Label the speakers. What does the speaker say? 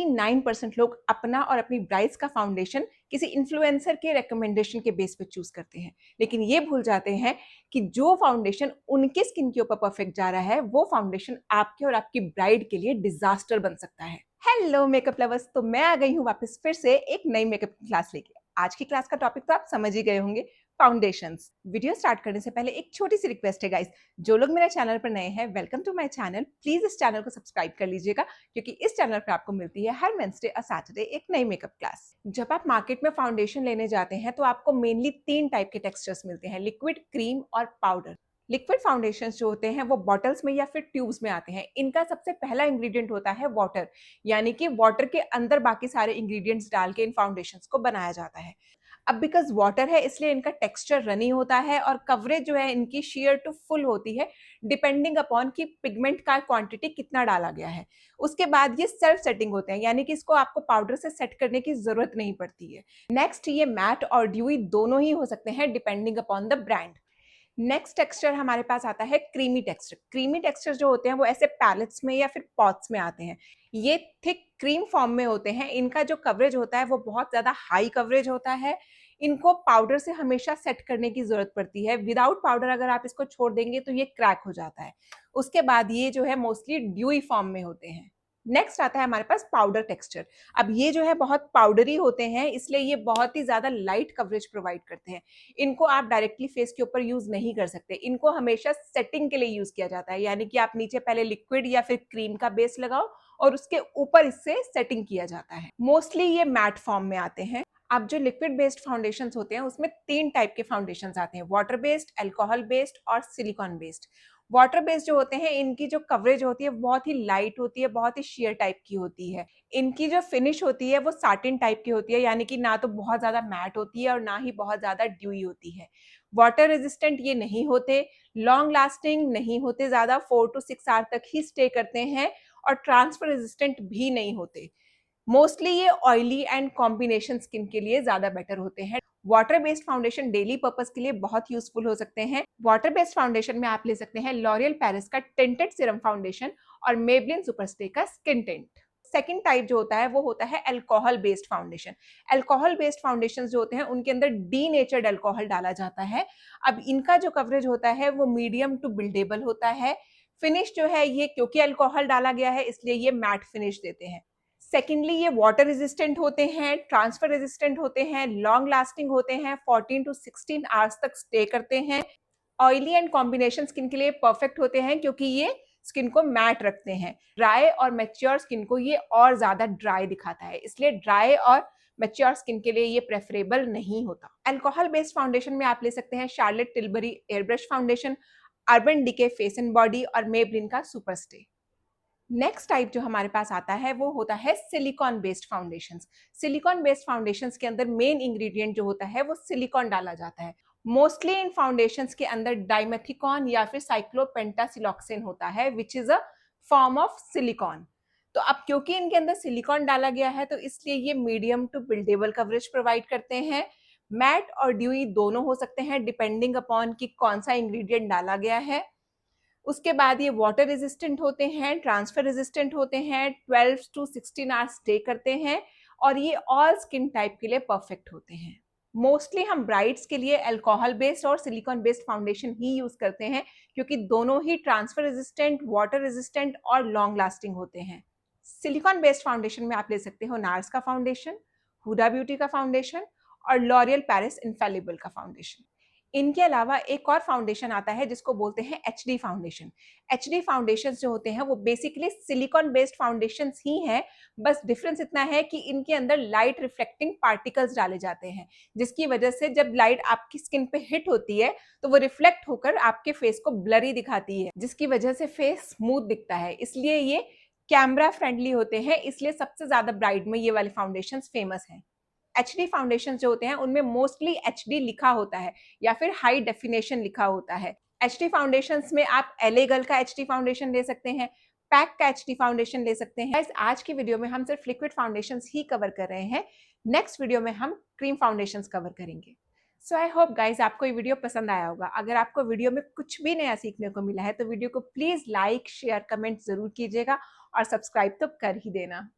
Speaker 1: 9% लोग अपना और अपनी ब्राइड्स का फाउंडेशन किसी इन्फ्लुएंसर के रिकमेंडेशन के बेस पे चूज करते हैं, लेकिन ये भूल जाते हैं कि जो फाउंडेशन उनके स्किन के ऊपर परफेक्ट जा रहा है वो फाउंडेशन आपके और आपकी ब्राइड के लिए डिजास्टर बन सकता है। हेलो मेकअप लवर्स, तो मैं आ गई हूँ वापस फिर से एक नई मेकअप क्लास लेके। आज की क्लास का टॉपिक तो आप समझ ही गए होंगे, फाउंडेशंस। वीडियो स्टार्ट करने से पहले एक छोटी सी रिक्वेस्ट है गाइस, जो लोग मेरे चैनल पर नए हैं, welcome to my channel. Please इस चैनल को सब्सक्राइब कर लीजिएगा, क्योंकि इस चैनल पर आपको मिलती है हर वेडनेसडे और सैटरडे एक नई मेकअप क्लास। जब आप मार्केट में फाउंडेशन लेने जाते हैं तो आपको मेनली 3 टाइप के टेक्सचर्स मिलते हैं, लिक्विड, क्रीम और पाउडर। लिक्विड फाउंडेशंस जो होते हैं वो बॉटल्स में या फिर ट्यूब्स में आते हैं। इनका सबसे पहला इंग्रेडिएंट होता है वाटर, यानी कि वाटर के अंदर बाकी सारे इंग्रेडिएंट्स डाल के इन फाउंडेशंस को बनाया जाता है। अब बिकॉज वाटर है इसलिए इनका टेक्सचर रनी होता है और कवरेज जो है इनकी शेयर टू फुल होती है, डिपेंडिंग अपॉन कि पिगमेंट का क्वांटिटी कितना डाला गया है। उसके बाद ये सेल्फ सेटिंग होते हैं, यानी कि इसको आपको पाउडर से सेट करने की जरूरत नहीं पड़ती है। नेक्स्ट, ये मैट और ड्यूई दोनों ही हो सकते हैं depending upon the brand. Next texture हमारे पास आता है क्रीमी टेक्सचर। क्रीमी टेक्सचर जो होते हैं वो ऐसे पैलेट्स में या फिर पॉट्स में आते हैं। ये थिक क्रीम फॉर्म में होते हैं। इनका जो कवरेज होता है वो बहुत ज्यादा हाई कवरेज होता है। इनको पाउडर से हमेशा सेट करने की जरूरत पड़ती है। विदाउट पाउडर अगर आप इसको छोड़ देंगे तो ये क्रैक हो जाता है। उसके बाद ये जो है मोस्टली ड्यूई फॉर्म में होते हैं। नेक्स्ट आता है हमारे पास पाउडर टेक्सचर। अब ये जो है बहुत पाउडरी होते हैं, इसलिए ये बहुत ही ज्यादा लाइट कवरेज प्रोवाइड करते हैं। इनको आप डायरेक्टली फेस के ऊपर यूज नहीं कर सकते। इनको हमेशा सेटिंग के लिए यूज किया जाता है, यानी कि आप नीचे पहले लिक्विड या फिर क्रीम का बेस लगाओ और उसके ऊपर इससे सेटिंग किया जाता है। मोस्टली ये मैट फॉर्म में आते हैं। अब जो लिक्विड बेस्ड फाउंडेशंस होते हैं उसमें 3 टाइप के फाउंडेशंस आते हैं, वाटर बेस्ड, अल्कोहल बेस्ड और सिलिकॉन बेस्ड। वाटर बेस्ड जो होते हैं इनकी जो कवरेज होती है बहुत ही लाइट होती है, बहुत ही शेयर टाइप की होती है। इनकी जो फिनिश होती है वो साटिन टाइप की होती है, यानी कि ना तो बहुत ज्यादा मैट होती है और ना ही बहुत ज्यादा ड्यूई होती है। वाटर रेजिस्टेंट ये नहीं होते, लॉन्ग लास्टिंग नहीं होते, ज्यादा 4 to 6 आवर तक ही स्टे करते हैं और ट्रांसफर रेजिस्टेंट भी नहीं होते। मोस्टली ये ऑयली एंड कॉम्बिनेशन स्किन के लिए ज्यादा बेटर होते हैं। Water based foundation daily purpose के लिए बहुत यूजफुल हो सकते हैं। वाटर बेस्ड फाउंडेशन में आप ले सकते हैं लॉरियल पेरिस का टिंटेड सीरम फाउंडेशन और मेबलिन सुपरस्टे का स्किन टिंट। सेकेंड टाइप जो होता है वो होता है alcohol based foundation. Alcohol based foundation जो होते हैं उनके अंदर डीनेचर्ड अल्कोहल डाला जाता है। अब इनका जो कवरेज होता है वो मीडियम टू बिल्डेबल होता है। फिनिश जो है ये, क्योंकि अल्कोहल डाला गया है इसलिए ये मैट फिनिश देते हैं। सेकेंडली ये वाटर रेजिस्टेंट होते हैं, ट्रांसफर रेजिस्टेंट होते हैं, लॉन्ग लास्टिंग होते हैं, 14 to 16 आवर्स तक स्टे करते हैं। ऑयली एंड कॉम्बिनेशन स्किन के लिए परफेक्ट होते हैं क्योंकि ये स्किन को मैट रखते हैं। ड्राई और मैच्योर स्किन को ये और ज्यादा ड्राई दिखाता है, इसलिए ड्राई और मैच्योर स्किन के लिए ये प्रेफरेबल नहीं होता। अल्कोहल बेस्ड फाउंडेशन में आप ले सकते हैं Charlotte Tilbury air brush foundation, urban decay face and body और मेबलिन का सुपरस्टे। नेक्स्ट टाइप जो हमारे पास आता है वो होता है silicon based foundations. Silicon based foundations के अंदर मेन इंग्रेडिएंट जो होता है वो सिलिकॉन डाला जाता है। मोस्टली इन फाउंडेशंस के अंदर डाइमेथिकॉन या फिर साइक्लोपेंटासिलॉक्सेन होता है, which is a form of silicon. तो अब क्योंकि इनके अंदर सिलिकॉन डाला गया है तो इसलिए ये medium to buildable coverage provide करते हैं। मैट और ड्यूई दोनों हो सकते हैं डिपेंडिंग अपॉन कि कौन सा इंग्रेडिएंट डाला गया है। उसके बाद ये वाटर रेजिस्टेंट होते हैं, ट्रांसफर रेजिस्टेंट होते हैं, 12 to 16 आवर्स स्टे करते हैं और ये ऑल स्किन टाइप के लिए परफेक्ट होते हैं। मोस्टली हम ब्राइड्स के लिए अल्कोहल बेस्ड और सिलिकॉन बेस्ड फाउंडेशन ही यूज करते हैं, क्योंकि दोनों ही ट्रांसफर रेजिस्टेंट, वाटर रेजिस्टेंट और लॉन्ग लास्टिंग होते हैं। सिलिकॉन बेस्ड फाउंडेशन में आप ले सकते हो नार्स का फाउंडेशन, हुडा ब्यूटी का फाउंडेशन और लॉरियल पेरिस इनफैलिबल का फाउंडेशन। इनके अलावा एक और फाउंडेशन आता है जिसको बोलते हैं एचडी फाउंडेशन। एचडी फाउंडेशन जो होते हैं वो बेसिकली सिलिकॉन बेस्ड फाउंडेशन ही हैं, बस डिफरेंस इतना है कि इनके अंदर लाइट रिफ्लेक्टिंग पार्टिकल्स डाले जाते हैं, जिसकी वजह से जब लाइट आपकी स्किन पे हिट होती है तो वो रिफ्लेक्ट होकर आपके फेस को ब्लरी दिखाती है, जिसकी वजह से फेस स्मूथ दिखता है। इसलिए ये कैमरा फ्रेंडली होते हैं, इसलिए सबसे ज्यादा ब्राइड में ये वाले फाउंडेशन फेमस हैं। एचडी फाउंडेशन जो होते हैं उनमें मोस्टली एचडी लिखा होता है या फिर हाई डेफिनेशन लिखा होता है। एचडी फाउंडेशन में आप एलए गर्ल का एचडी फाउंडेशन ले सकते हैं, पैक का एचडी फाउंडेशन ले सकते हैं। आज की वीडियो में हम सिर्फ लिक्विड फाउंडेशन ही कवर कर रहे हैं। नेक्स्ट वीडियो में हम क्रीम फाउंडेशन कवर करेंगे। सो आई होप गाइज आपको ये वीडियो पसंद आया होगा। अगर आपको वीडियो में कुछ भी नया सीखने को मिला है तो वीडियो को प्लीज लाइक, शेयर, कमेंट जरूर कीजिएगा और सब्सक्राइब तो कर ही देना।